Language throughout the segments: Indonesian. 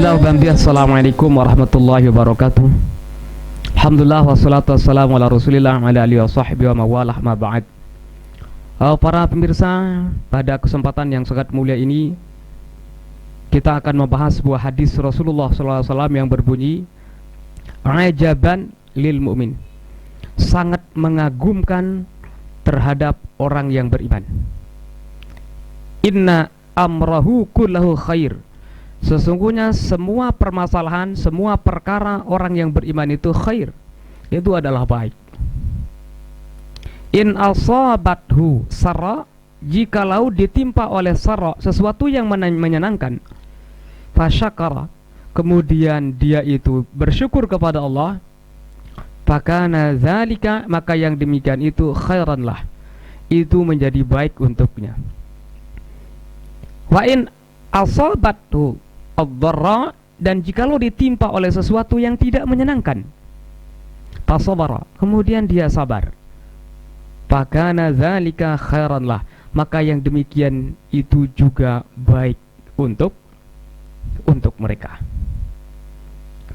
Bismillahirrahmanirrahim. Assalamualaikum warahmatullahi wabarakatuh. Alhamdulillah wassalatu wassalamu ala rasulillah wa ala alihi wa sahbihi wa mawalah ma ba'd. Para pemirsa, pada kesempatan yang sangat mulia ini kita akan membahas sebuah hadis Rasulullah SAW yang berbunyi ajaban lil mu'min, sangat mengagumkan terhadap orang yang beriman. Inna amrahu kullahu khair, sesungguhnya semua permasalahan, semua perkara orang yang beriman itu khair, itu adalah baik. In asabathu sarra, jikalau ditimpa oleh sarra, sesuatu yang menyenangkan, fasyakara, kemudian dia itu bersyukur kepada Allah, fakana dzalika, maka yang demikian itu khairan lah, itu menjadi baik untuknya. Wa in asabathu ad-dharra, dan jikalau ditimpa oleh sesuatu yang tidak menyenangkan, fasabara, kemudian dia sabar, fakana dzalika khairan lah, maka yang demikian itu juga baik untuk mereka.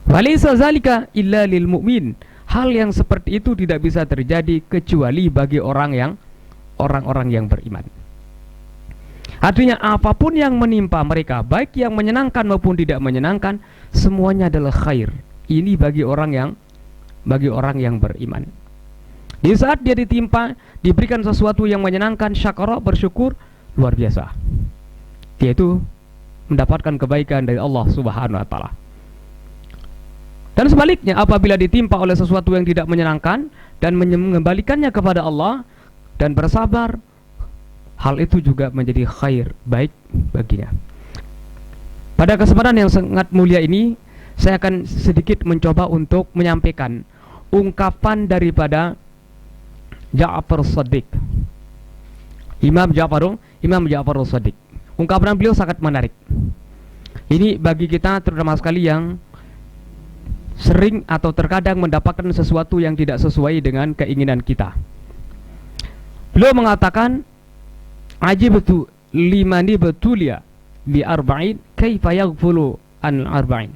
Walaysa dzalika illa lil mu'min, hal yang seperti itu tidak bisa terjadi kecuali bagi orang-orang yang beriman. Artinya apapun yang menimpa mereka, baik yang menyenangkan maupun tidak menyenangkan, semuanya adalah khair. Ini bagi orang yang beriman. Di saat dia ditimpa, diberikan sesuatu yang menyenangkan, syakara, bersyukur, luar biasa. Dia itu mendapatkan kebaikan dari Allah Subhanahu wa taala. Dan sebaliknya, apabila ditimpa oleh sesuatu yang tidak menyenangkan dan mengembalikannya kepada Allah dan bersabar, hal itu juga menjadi khair, baik baginya. Pada kesempatan yang sangat mulia ini, saya akan sedikit mencoba untuk menyampaikan ungkapan daripada Ja'far Shadiq, Imam Ja'far Shadiq. Ungkapan beliau sangat menarik. Ini bagi kita terutama sekali yang sering atau terkadang mendapatkan sesuatu yang tidak sesuai dengan keinginan kita. Beliau mengatakan, ajibtu limani betulia bi arba'in kaifa yaghfulu an arba'in.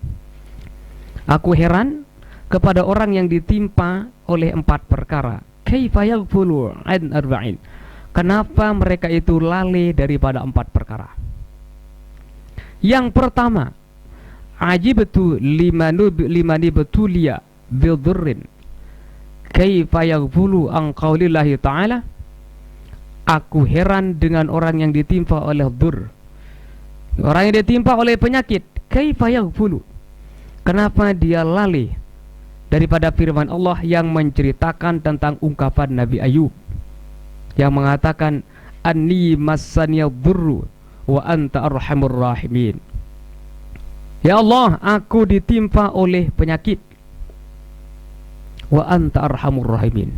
Aku heran kepada orang yang ditimpa oleh 4 perkara. Kaifa yaghfulu an arba'in, kenapa mereka itu lalai daripada 4 perkara. Yang pertama, ajibtu limani betulia bi dhurrin kaifa yaghfulu an qaulillahi ta'ala. Aku heran dengan orang yang ditimpa oleh dhur, orang yang ditimpa oleh penyakit, kaifa yaghfulu, kenapa dia lalai daripada firman Allah yang menceritakan tentang ungkapan Nabi Ayub yang mengatakan anni massaniyadh dhurru wa anta arhamur rahimin. Ya Allah, aku ditimpa oleh penyakit, wa anta arhamur rahimin,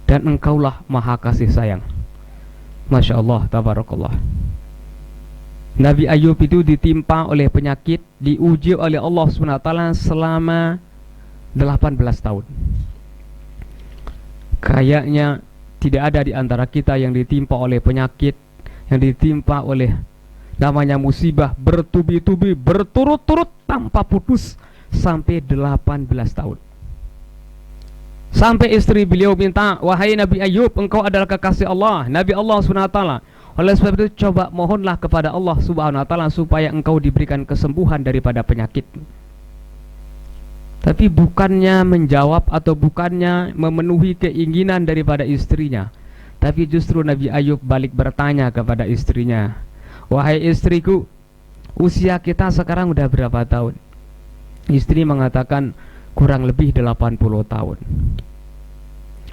dan engkaulah maha kasih sayang. Masya Allah, tabarakallah. Nabi Ayub itu ditimpa oleh penyakit, diuji oleh Allah SWT selama 18 tahun. Kayaknya tidak ada di antara kita yang ditimpa oleh penyakit, yang ditimpa oleh namanya musibah bertubi-tubi, berturut-turut tanpa putus sampai 18 tahun. Sampai istri beliau minta, wahai Nabi Ayub, engkau adalah kekasih Allah, Nabi Allah SWT. Oleh sebab itu coba mohonlah kepada Allah Subhanahu wa taala supaya engkau diberikan kesembuhan daripada penyakit. Tapi bukannya menjawab atau bukannya memenuhi keinginan daripada istrinya, tapi justru Nabi Ayub balik bertanya kepada istrinya, wahai istriku, usia kita sekarang udah berapa tahun? Istri mengatakan kurang lebih 80 tahun.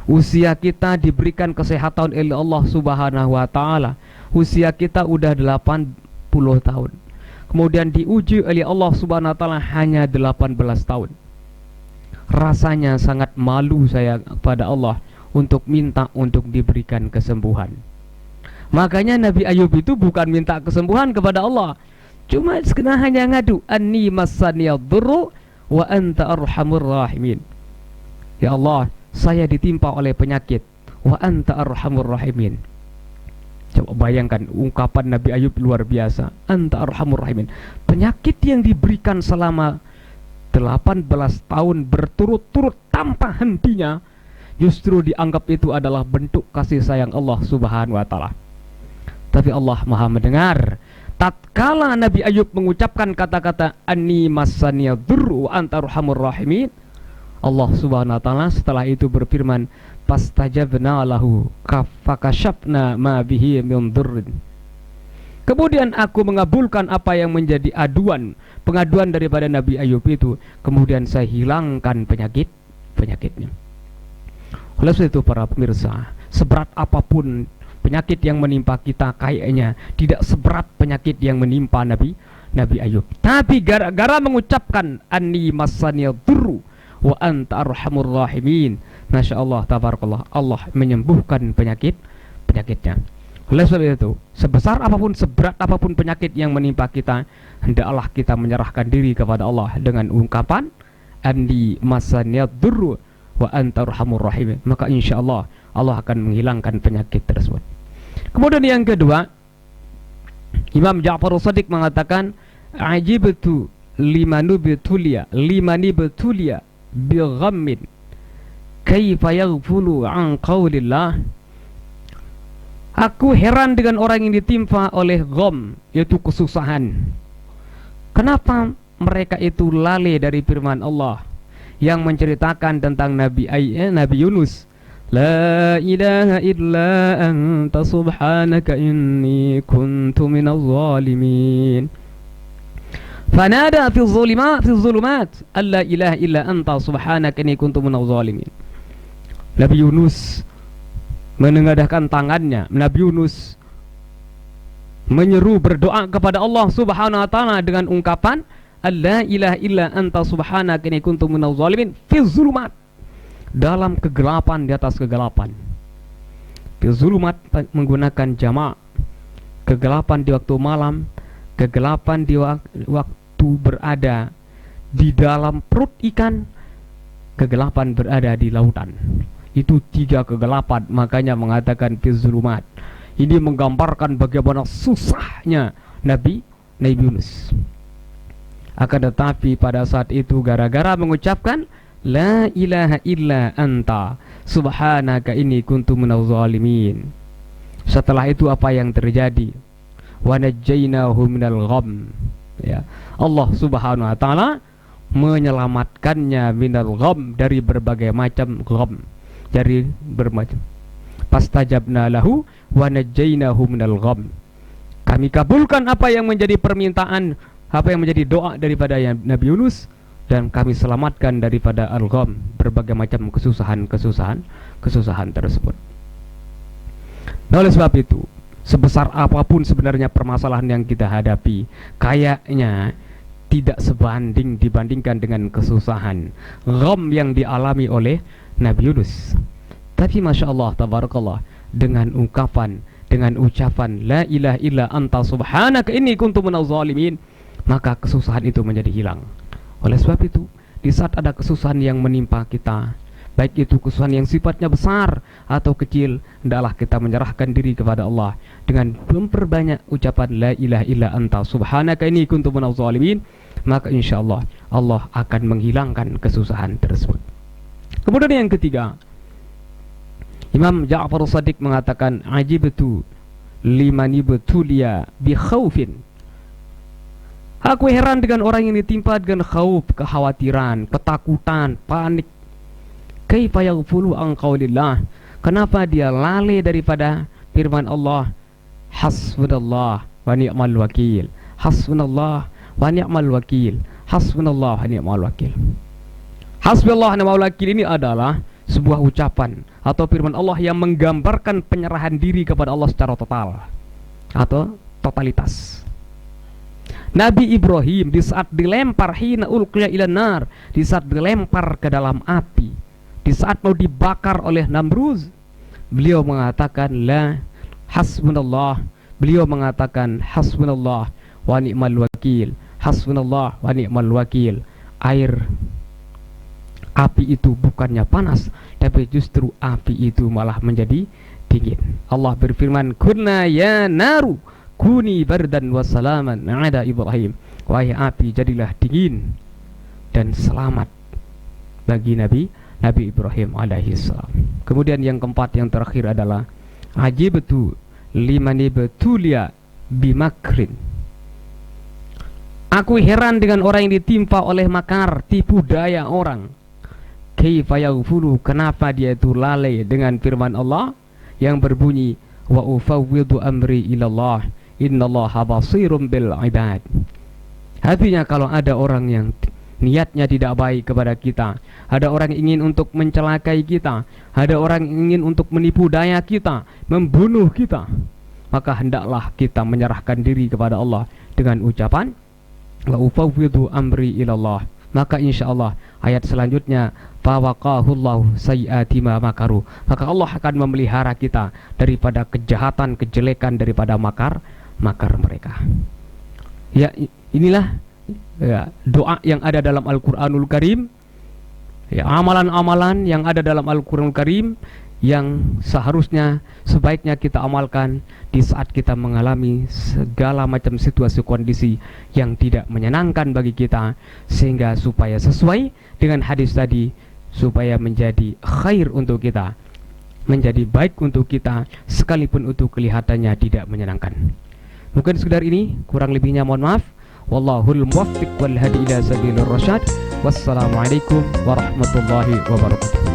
Usia kita diberikan kesehatan oleh Allah Subhanahu wa taala. Usia kita udah 80 tahun. Kemudian diuji oleh Allah Subhanahu wa taala hanya 18 tahun. Rasanya sangat malu saya kepada Allah untuk minta untuk diberikan kesembuhan. Makanya Nabi Ayub itu bukan minta kesembuhan kepada Allah, cuma sekedar hanya ngadu, anni massaniyadh dhurru wa anta arhamur rahimin. Ya Allah, saya ditimpa oleh penyakit, wa anta arhamur rahimin. Coba bayangkan ungkapan Nabi Ayub luar biasa. Anta arhamur rahimin. Penyakit yang diberikan selama 18 tahun berturut-turut tanpa hentinya, justru dianggap itu adalah bentuk kasih sayang Allah Subhanahu wa taala. Tapi Allah Maha mendengar. Tatkala Nabi Ayub mengucapkan kata-kata anni massaniya dzurru wa anta arhamur rahimin, Allah Subhanahu wa taala setelah itu berfirman, fastajabna lahu fakashafna ma bihi min dzurrin. Kemudian aku mengabulkan apa yang menjadi pengaduan daripada Nabi Ayub itu, kemudian saya hilangkan penyakitnya. Oleh sebab itu para pemirsa, seberat apapun penyakit yang menimpa kita, kayaknya tidak seberat penyakit yang menimpa Nabi Ayub. Tapi gara-gara mengucapkan anni massaniya dzurru wa anta arhamur rahimin, masya Allah tabarakallah, Allah menyembuhkan penyakitnya. Oleh sebab itu, sebesar apapun, seberat apapun penyakit yang menimpa kita, hendaklah kita menyerahkan diri kepada Allah dengan ungkapan anni massaniya dzurru wa anta arhamur rahimin, maka insya Allah Allah akan menghilangkan penyakit tersebut. Kemudian yang kedua, Imam Ja'far Shadiq mengatakan ajibtu limani betulia bi ghammin kaifa yaghfulu an qaulillah. Aku heran dengan orang yang ditimpa oleh gham, yaitu kesusahan. Kenapa mereka itu lalai dari firman Allah yang menceritakan tentang Nabi Yunus, la ilaha illa anta subhanaka inni kuntu minaz zalimin. Fanada fi zulumat alla ilaha illa anta subhanaka inni kuntu minaz zalimin. Nabi Yunus menengadahkan tangannya. Nabi Yunus menyeru berdoa kepada Allah Subhanahu wa taala dengan ungkapan la ilaha illa anta subhanaka inni kuntu minaz zalimin fi zulumat, dalam kegelapan, di atas kegelapan. Fi zulumat menggunakan jamak, kegelapan di waktu malam, kegelapan di waktu berada di dalam perut ikan, kegelapan berada di lautan. Itu 3 kegelapan, makanya mengatakan fi zulumat. Ini menggambarkan bagaimana susahnya Nabi Yunus. Akan tetapi pada saat itu gara-gara mengucapkan la ilaha illa anta subhanaka inni kuntu minaz zalimin, setelah itu apa yang terjadi? Wa najjaynahu minal gham, ya, Allah Subhanahu wa taala menyelamatkannya minal gham, dari berbagai macam gham, dari bermacam. Fastajabna lahu wa najjaynahu minal gham. Kami kabulkan apa yang menjadi permintaan, apa yang menjadi doa daripada Nabi Yunus, dan kami selamatkan daripada al-gham, berbagai macam kesusahan tersebut. Nah, oleh sebab itu, sebesar apapun sebenarnya permasalahan yang kita hadapi, kayaknya tidak sebanding dibandingkan dengan kesusahan gham yang dialami oleh Nabi Yunus. Tapi masya Allah tabarakallah, dengan ucapan la ilaha illa anta subhanaka inni kuntu minaz zalimin, maka kesusahan itu menjadi hilang. Oleh sebab itu, di saat ada kesusahan yang menimpa kita, baik itu kesusahan yang sifatnya besar atau kecil, hendaklah kita menyerahkan diri kepada Allah dengan memperbanyak ucapan la ilaha illa anta subhanaka inni kuntu minaz zalimin, maka insyaallah Allah akan menghilangkan kesusahan tersebut. Kemudian yang ketiga, Imam Ja'far Shadiq mengatakan ajibtu limani betulia bi khaufin. Aku heran dengan orang yang ditimpa dengan khauf, kekhawatiran, ketakutan, panik. Kaifa yaghfulu an qaulillah, kenapa dia lalai daripada firman Allah, hasbunallah wa ni'mal wakil, hasbunallah wa ni'mal wakil, hasbunallah wa ni'mal wakil. Hasbunallah wa ni'mal wakil ini adalah sebuah ucapan atau firman Allah yang menggambarkan penyerahan diri kepada Allah secara total atau totalitas. Nabi Ibrahim di saat dilempar, hina ulqiya ilan nar, di saat dilempar ke dalam api, di saat mau dibakar oleh Namruz, beliau mengatakan la hasbunallah, beliau mengatakan hasbunallah wa ni'mal wakil, hasbunallah wa ni'mal wakil. Air api itu bukannya panas, tapi justru api itu malah menjadi dingin. Allah berfirman, kunna ya naru kuni bardan wa salaman ala Ibrahim. Wahai api, jadilah dingin dan selamat bagi Nabi Ibrahim alaihi salam. Kemudian yang keempat, yang terakhir adalah ajibtu liman ibtulia bimakrin. Aku heran dengan orang yang ditimpa oleh makar, tipu daya orang. Kaifa yaghfulu, kenapa dia itu lalai dengan firman Allah yang berbunyi wa ufawwidu amri ilallah innallaha basirum bil ibad. Artinya kalau ada orang yang niatnya tidak baik kepada kita, ada orang yang ingin untuk mencelakai kita, ada orang yang ingin untuk menipu daya kita, membunuh kita, maka hendaklah kita menyerahkan diri kepada Allah dengan ucapan wa ufawwidu amri ilallah. Maka insyaallah ayat selanjutnya fawaqahullahu sayyiati ma makaru, maka Allah akan memelihara kita daripada kejahatan, kejelekan, daripada makar mereka. Ya, inilah ya, doa yang ada dalam Al-Qur'anul Karim, ya, amalan-amalan yang ada dalam Al-Qur'anul Karim yang seharusnya sebaiknya kita amalkan di saat kita mengalami segala macam situasi kondisi yang tidak menyenangkan bagi kita, sehingga supaya sesuai dengan hadis tadi, supaya menjadi khair untuk kita, menjadi baik untuk kita, sekalipun itu kelihatannya tidak menyenangkan. Mungkin sekedar ini, kurang lebihnya mohon maaf. Wallahul muwaffiq wal hadi ila sabilir rasyad. Wassalamualaikum warahmatullahi wabarakatuh.